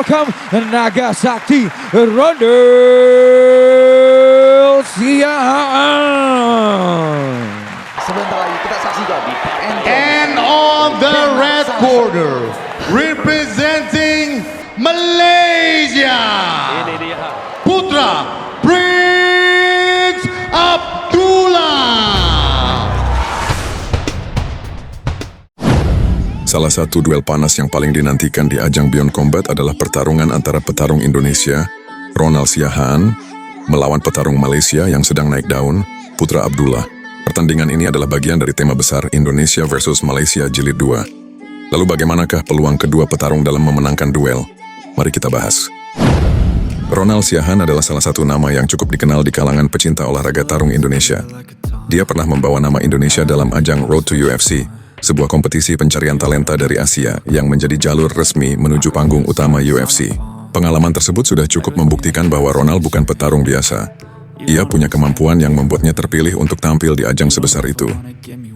welcome Nagasaki Ronald Siahaan. Sebentar lagi kita saksikan di And on the red corner, representing Malaysia, Ini dia. Putra Prince Abdullah. Salah satu duel panas yang paling dinantikan di ajang Beyond Combat adalah pertarungan antara petarung Indonesia, Ronald Siahaan, melawan petarung Malaysia yang sedang naik daun, Putra Abdullah. Pertandingan ini adalah bagian dari tema besar Indonesia versus Malaysia Jilid 2. Lalu bagaimanakah peluang kedua petarung dalam memenangkan duel? Mari kita bahas. Ronald Siahaan adalah salah satu nama yang cukup dikenal di kalangan pecinta olahraga tarung Indonesia. Dia pernah membawa nama Indonesia dalam ajang Road to UFC, sebuah kompetisi pencarian talenta dari Asia yang menjadi jalur resmi menuju panggung utama UFC. Pengalaman tersebut sudah cukup membuktikan bahwa Ronald bukan petarung biasa. Ia punya kemampuan yang membuatnya terpilih untuk tampil di ajang sebesar itu.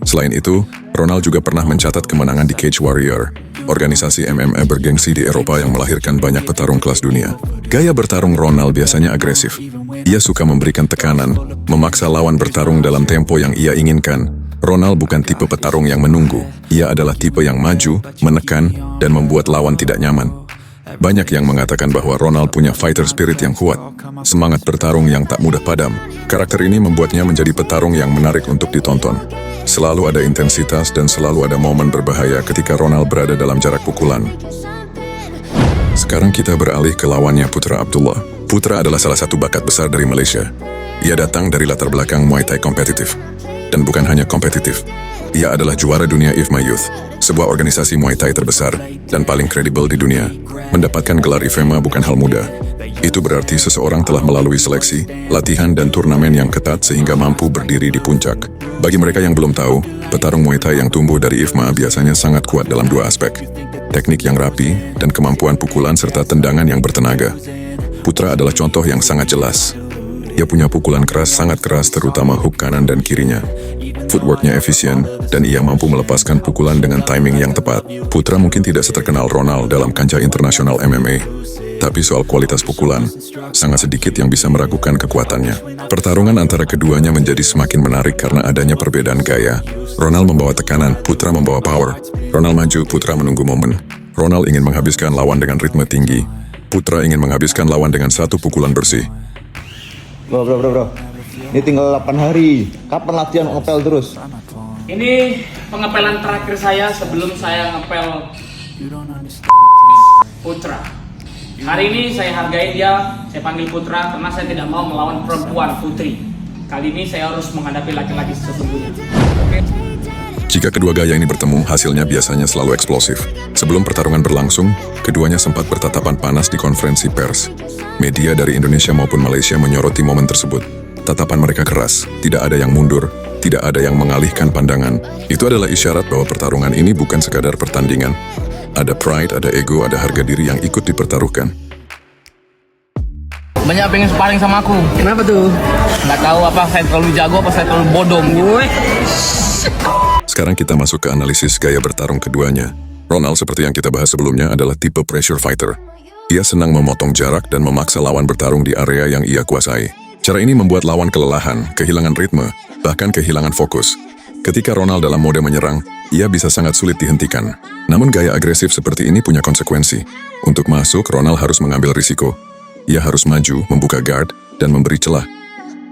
Selain itu, Ronald juga pernah mencatat kemenangan di Cage Warrior, organisasi MMA bergengsi di Eropa yang melahirkan banyak petarung kelas dunia. Gaya bertarung Ronald biasanya agresif. Ia suka memberikan tekanan, memaksa lawan bertarung dalam tempo yang ia inginkan. Ronald bukan tipe petarung yang menunggu. Ia adalah tipe yang maju, menekan, dan membuat lawan tidak nyaman. Banyak yang mengatakan bahwa Ronald punya fighter spirit yang kuat, semangat bertarung yang tak mudah padam. Karakter ini membuatnya menjadi petarung yang menarik untuk ditonton. Selalu ada intensitas dan selalu ada momen berbahaya ketika Ronald berada dalam jarak pukulan. Sekarang kita beralih ke lawannya, Putra Abdullah. Putra adalah salah satu bakat besar dari Malaysia. Ia datang dari latar belakang Muay Thai kompetitif. Dan bukan hanya kompetitif, ia adalah juara dunia IFMA Youth, sebuah organisasi Muay Thai terbesar dan paling kredibel di dunia. Mendapatkan gelar IFMA bukan hal mudah. Itu berarti seseorang telah melalui seleksi, latihan, dan turnamen yang ketat sehingga mampu berdiri di puncak. Bagi mereka yang belum tahu, petarung Muay Thai yang tumbuh dari IFMA biasanya sangat kuat dalam dua aspek: teknik yang rapi dan kemampuan pukulan serta tendangan yang bertenaga. Putra adalah contoh yang sangat jelas. Ia punya pukulan keras, sangat keras, terutama hook kanan dan kirinya. Footworknya efisien, dan ia mampu melepaskan pukulan dengan timing yang tepat. Putra mungkin tidak seterkenal Ronald dalam kancah internasional MMA, tapi soal kualitas pukulan, sangat sedikit yang bisa meragukan kekuatannya. Pertarungan antara keduanya menjadi semakin menarik karena adanya perbedaan gaya. Ronald membawa tekanan, Putra membawa power. Ronald maju, Putra menunggu momen. Ronald ingin menghabiskan lawan dengan ritme tinggi. Putra ingin menghabiskan lawan dengan satu pukulan bersih. Bro. Ini tinggal 8 hari. Kapan latihan ngepel terus? Ini pengepelan terakhir saya sebelum saya ngepel Putra. Hari ini saya hargai dia, saya panggil Putra karena saya tidak mau melawan perempuan putri. Kali ini saya harus menghadapi laki-laki sesungguhnya. Oke? Jika kedua gaya ini bertemu, hasilnya biasanya selalu eksplosif. Sebelum pertarungan berlangsung, keduanya sempat bertatapan panas di konferensi pers. Media dari Indonesia maupun Malaysia menyoroti momen tersebut. Tatapan mereka keras, tidak ada yang mundur, tidak ada yang mengalihkan pandangan. Itu adalah isyarat bahwa pertarungan ini bukan sekadar pertandingan. Ada pride, ada ego, ada harga diri yang ikut dipertaruhkan. Banyak pengen sparring sama aku. Kenapa tuh? Nggak tahu apa saya terlalu jago, apa saya terlalu bodoh. Sekarang kita masuk ke analisis gaya bertarung keduanya. Ronald, seperti yang kita bahas sebelumnya, adalah tipe pressure fighter. Ia senang memotong jarak dan memaksa lawan bertarung di area yang ia kuasai. Cara ini membuat lawan kelelahan, kehilangan ritme, bahkan kehilangan fokus. Ketika Ronald dalam mode menyerang, ia bisa sangat sulit dihentikan. Namun gaya agresif seperti ini punya konsekuensi. Untuk masuk, Ronald harus mengambil risiko. Ia harus maju, membuka guard, dan memberi celah.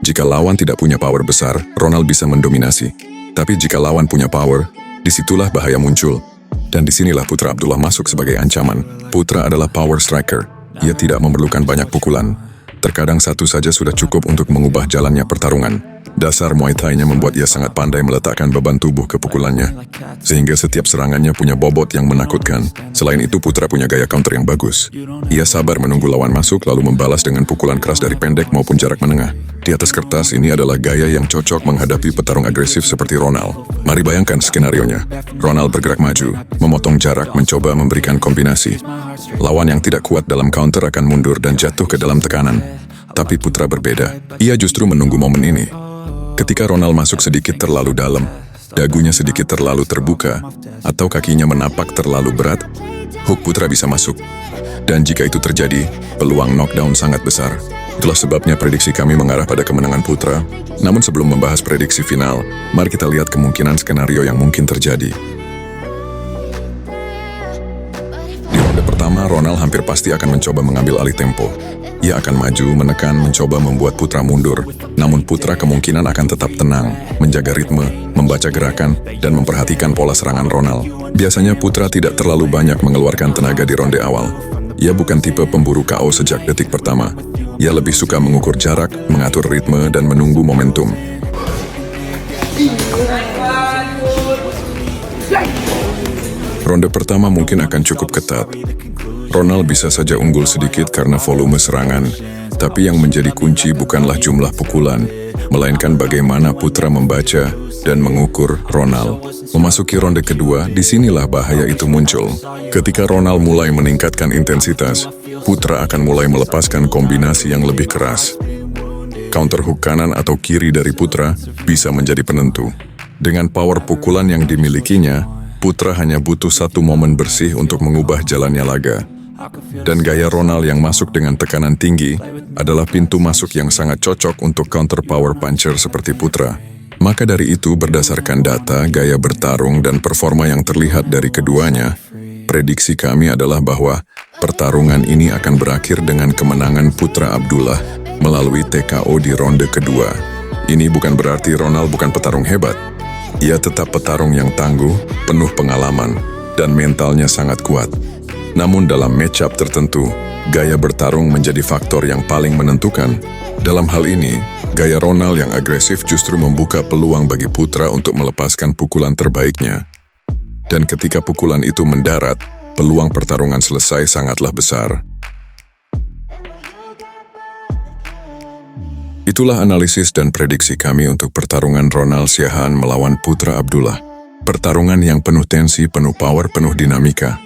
Jika lawan tidak punya power besar, Ronald bisa mendominasi. Tapi jika lawan punya power, disitulah bahaya muncul. Dan disinilah Putra Abdullah masuk sebagai ancaman. Putra adalah power striker. Ia tidak memerlukan banyak pukulan. Terkadang satu saja sudah cukup untuk mengubah jalannya pertarungan. Dasar Muay Thai-nya membuat ia sangat pandai meletakkan beban tubuh ke pukulannya, sehingga setiap serangannya punya bobot yang menakutkan. Selain itu, Putra punya gaya counter yang bagus. Ia sabar menunggu lawan masuk lalu membalas dengan pukulan keras dari pendek maupun jarak menengah. Di atas kertas, ini adalah gaya yang cocok menghadapi petarung agresif seperti Ronald. Mari bayangkan skenarionya. Ronald bergerak maju, memotong jarak, mencoba memberikan kombinasi. Lawan yang tidak kuat dalam counter akan mundur dan jatuh ke dalam tekanan. Tapi Putra berbeda. Ia justru menunggu momen ini. Ketika Ronald masuk sedikit terlalu dalam, dagunya sedikit terlalu terbuka, atau kakinya menapak terlalu berat, hook Putra bisa masuk. Dan jika itu terjadi, peluang knockdown sangat besar. Itulah sebabnya prediksi kami mengarah pada kemenangan Putra. Namun sebelum membahas prediksi final, mari kita lihat kemungkinan skenario yang mungkin terjadi. Di ronde pertama, Ronald hampir pasti akan mencoba mengambil alih tempo. Ia akan maju, menekan, mencoba membuat Putra mundur. Namun Putra kemungkinan akan tetap tenang, menjaga ritme, membaca gerakan, dan memperhatikan pola serangan Ronald. Biasanya Putra tidak terlalu banyak mengeluarkan tenaga di ronde awal. Ia bukan tipe pemburu KO sejak detik pertama. Ia lebih suka mengukur jarak, mengatur ritme, dan menunggu momentum. Ronde pertama mungkin akan cukup ketat. Ronald bisa saja unggul sedikit karena volume serangan, tapi yang menjadi kunci bukanlah jumlah pukulan, melainkan bagaimana Putra membaca dan mengukur Ronald. Memasuki ronde kedua, disinilah bahaya itu muncul. Ketika Ronald mulai meningkatkan intensitas, Putra akan mulai melepaskan kombinasi yang lebih keras. Counter hook kanan atau kiri dari Putra bisa menjadi penentu. Dengan power pukulan yang dimilikinya, Putra hanya butuh satu momen bersih untuk mengubah jalannya laga. Dan gaya Ronald yang masuk dengan tekanan tinggi adalah pintu masuk yang sangat cocok untuk counter power puncher seperti Putra. Maka dari itu, berdasarkan data, gaya bertarung, dan performa yang terlihat dari keduanya, prediksi kami adalah bahwa pertarungan ini akan berakhir dengan kemenangan Putra Abdullah melalui TKO di ronde kedua. Ini bukan berarti Ronald bukan petarung hebat. Ia tetap petarung yang tangguh, penuh pengalaman, dan mentalnya sangat kuat. Namun dalam match-up tertentu, gaya bertarung menjadi faktor yang paling menentukan. Dalam hal ini, gaya Ronald yang agresif justru membuka peluang bagi Putra untuk melepaskan pukulan terbaiknya. Dan ketika pukulan itu mendarat, peluang pertarungan selesai sangatlah besar. Itulah analisis dan prediksi kami untuk pertarungan Ronald Siahaan melawan Putra Abdullah. Pertarungan yang penuh tensi, penuh power, penuh dinamika.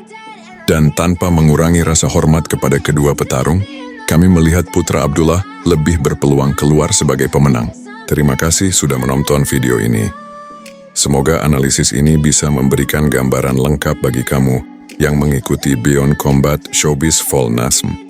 Dan tanpa mengurangi rasa hormat kepada kedua petarung, kami melihat Putra Abdullah lebih berpeluang keluar sebagai pemenang. Terima kasih sudah menonton video ini. Semoga analisis ini bisa memberikan gambaran lengkap bagi kamu yang mengikuti Beyond Combat Showbiz Volnasm.